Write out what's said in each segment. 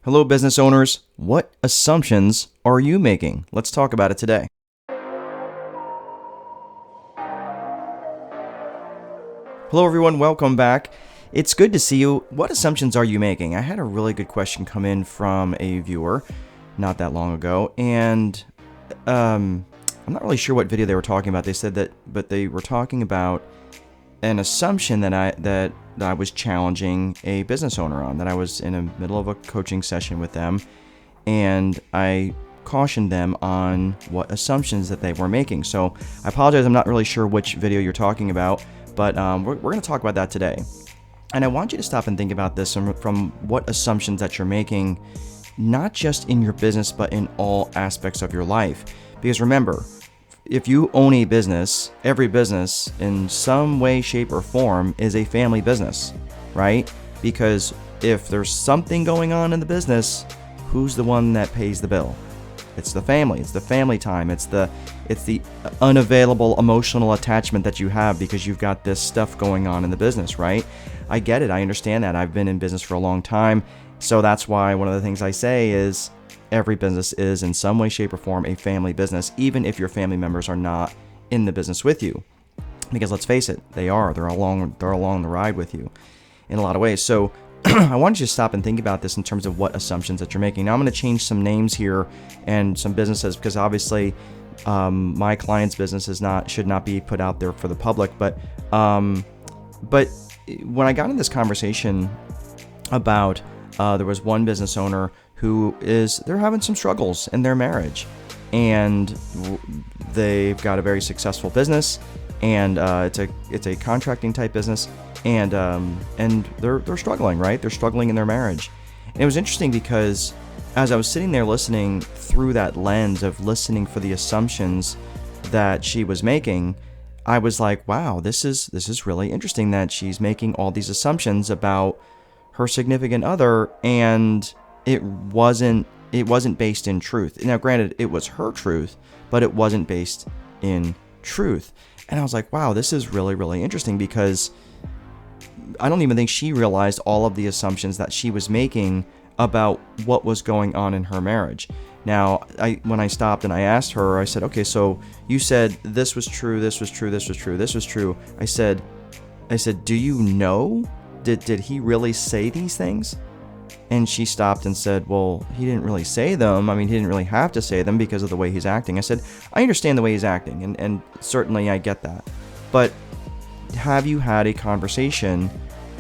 Hello, business owners. What assumptions are you making? Let's talk about it today. Hello, everyone. Welcome back. It's good to see you. What assumptions are you making? I had a really good question come in from a viewer not that long ago, and I'm not really sure what video they were talking about. They said that, but they were talking about an assumption that I was challenging a business owner on, that I was in the middle of a coaching session with them, and I cautioned them on what assumptions that they were making. So I apologize, I'm not really sure which video you're talking about, but we're going to talk about that today. And I want you to stop and think about this from what assumptions that you're making, not just in your business, but in all aspects of your life. Because remember, if you own a business, every business in some way, shape, or form is a family business, right? Because if there's something going on in the business, who's the one that pays the bill? It's the family. It's the family time. It's the unavailable emotional attachment that you have because you've got this stuff going on in the business, right? I get it. I understand that. I've been in business for a long time. So that's why one of the things I say is every business is in some way, shape, or form a family business, even if your family members are not in the business with you. Because let's face it, they are. They're along the ride with you in a lot of ways. So I want you to stop and think about this in terms of what assumptions that you're making. Now I'm going to change some names here and some businesses because obviously my client's business should not be put out there for the public. But when I got in this conversation about there was one business owner who they're having some struggles in their marriage, and they've got a very successful business, and it's a contracting type business, and they're struggling, right? They're struggling in their marriage. And it was interesting because as I was sitting there listening through that lens of listening for the assumptions that she was making, I was like, wow, this is really interesting that she's making all these assumptions about her significant other, and it wasn't based in truth. Now, granted, it was her truth, but it wasn't based in truth. And I was like, wow, this is really, really interesting because I don't even think she realized all of the assumptions that she was making about what was going on in her marriage. Now, when I stopped and I asked her, I said, okay, so you said this was true, this was true, this was true, this was true. I said, do you know? Did he really say these things? And she stopped and said, well, he didn't really say them. I mean, he didn't really have to say them because of the way he's acting. I said, I understand the way he's acting, and certainly I get that. But have you had a conversation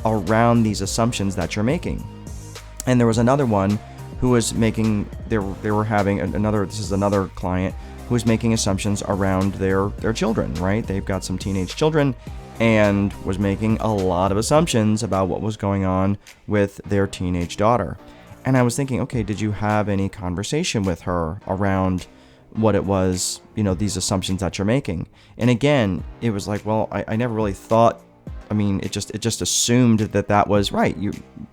around these assumptions that you're making? And there was another one who was making, they were having this is another client who was making assumptions around their children, right? They've got some teenage children, and was making a lot of assumptions about what was going on with their teenage daughter. And I was thinking, okay, did you have any conversation with her around what it was, these assumptions that you're making? And again, it was like, well, I never really thought, it just assumed that was right.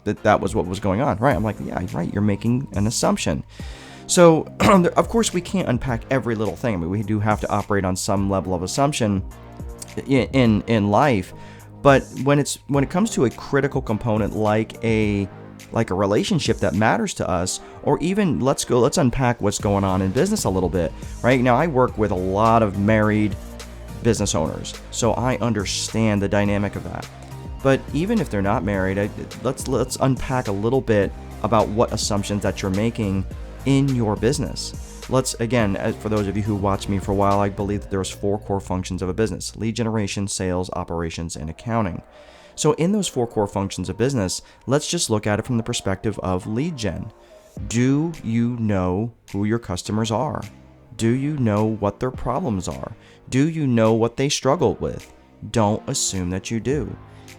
That was what was going on, right? I'm like, yeah, right, you're making an assumption. So, of course, we can't unpack every little thing. We do have to operate on some level of assumption in life, but when it comes to a critical component like a relationship that matters to us, or even let's unpack what's going on in business a little bit. Right now, I work with a lot of married business owners, so I understand the dynamic of that. But even if they're not married, let's unpack a little bit about what assumptions that you're making in your business. Again, for those of you who watch me for a while, I believe that there's 4 core functions of a business: lead generation, sales, operations, and accounting. So in those 4 core functions of business, let's just look at it from the perspective of lead gen. Do you know who your customers are? Do you know what their problems are? Do you know what they struggle with? Don't assume that you do.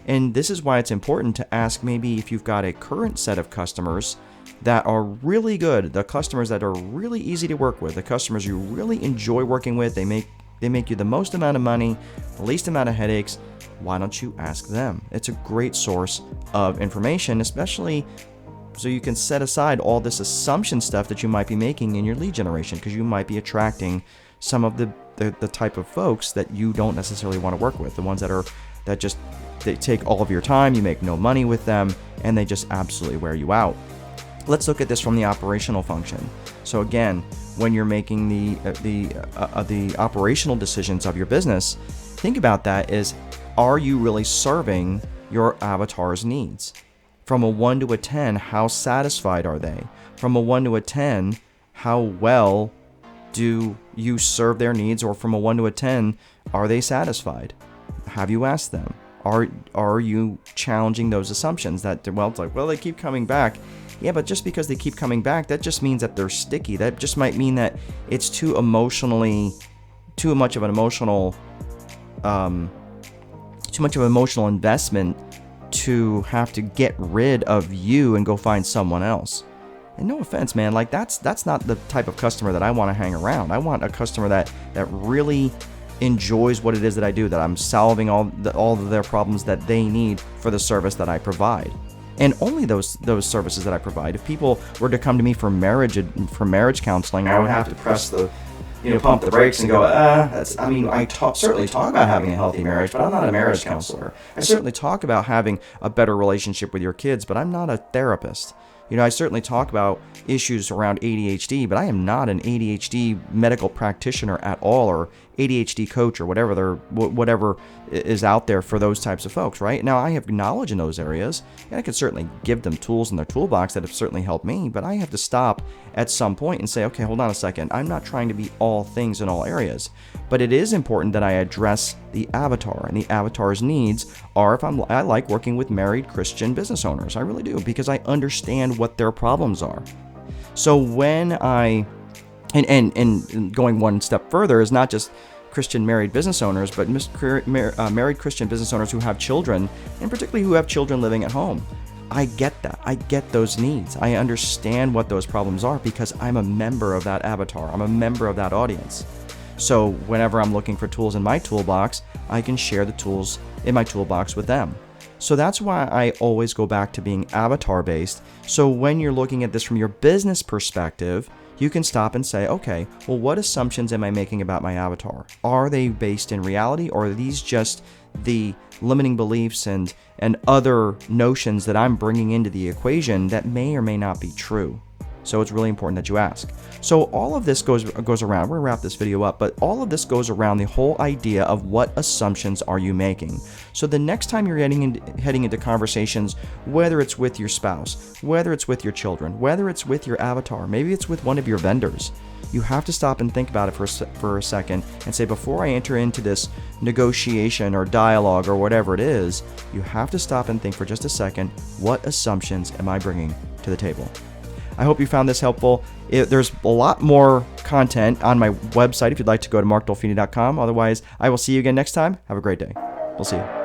And this is why it's important to ask, maybe if you've got a current set of customers that are really good, the customers that are really easy to work with, the customers you really enjoy working with, they make you the most amount of money, the least amount of headaches. Why don't you ask them? It's a great source of information, especially so you can set aside all this assumption stuff that you might be making in your lead generation, because you might be attracting some of the type of folks that you don't necessarily want to work with, the ones that they take all of your time, you make no money with them, and they just absolutely wear you out. let's look at this from the operational function. So again, when you're making the operational decisions of your business, think about that is, are you really serving your avatar's needs? From a 1 to a 10, how satisfied are they? From a 1 to a 10, how well do you serve their needs? Or from a 1 to a 10, are they satisfied? Have you asked them? Are you challenging those assumptions that, well, it's like, well, they keep coming back. Yeah, but just because they keep coming back, that just means that they're sticky. That just might mean that it's too much of an emotional investment to have to get rid of you and go find someone else. And no offense, man, like that's not the type of customer that I want to hang around. I want a customer that really enjoys what it is that I do, that I'm solving all of their problems that they need for the service that I provide. And only those services that I provide. If people were to come to me for marriage counseling, I would have to press the, pump the brakes and go, I certainly talk about having a healthy marriage, but I'm not a marriage counselor. I certainly talk about having a better relationship with your kids, but I'm not a therapist. I certainly talk about issues around ADHD, but I am not an ADHD medical practitioner at all, or ADHD coach, or whatever is out there for those types of folks, right? Now, I have knowledge in those areas, and I can certainly give them tools in their toolbox that have certainly helped me, but I have to stop at some point and say, okay, hold on a second. I'm not trying to be all things in all areas, but it is important that I address the avatar, and the avatar's needs are, I like working with married Christian business owners. I really do, because I understand what their problems are. So when and going one step further is not just Christian married business owners, but married Christian business owners who have children, and particularly who have children living at home. I get that. I get those needs. I understand what those problems are because I'm a member of that avatar. I'm a member of that audience. So whenever I'm looking for tools in my toolbox, I can share the tools in my toolbox with them. So that's why I always go back to being avatar based. So when you're looking at this from your business perspective, you can stop and say, okay, well, what assumptions am I making about my avatar? Are they based in reality, or are these just the limiting beliefs and other notions that I'm bringing into the equation that may or may not be true? So it's really important that you ask. So all of this goes around, we're gonna wrap this video up, but all of this goes around the whole idea of what assumptions are you making. So the next time you're heading into conversations, whether it's with your spouse, whether it's with your children, whether it's with your avatar, maybe it's with one of your vendors, you have to stop and think about it for a second and say, before I enter into this negotiation or dialogue or whatever it is, you have to stop and think for just a second, what assumptions am I bringing to the table? I hope you found this helpful. There's a lot more content on my website if you'd like to go to markdolfini.com. Otherwise, I will see you again next time. Have a great day. We'll see you.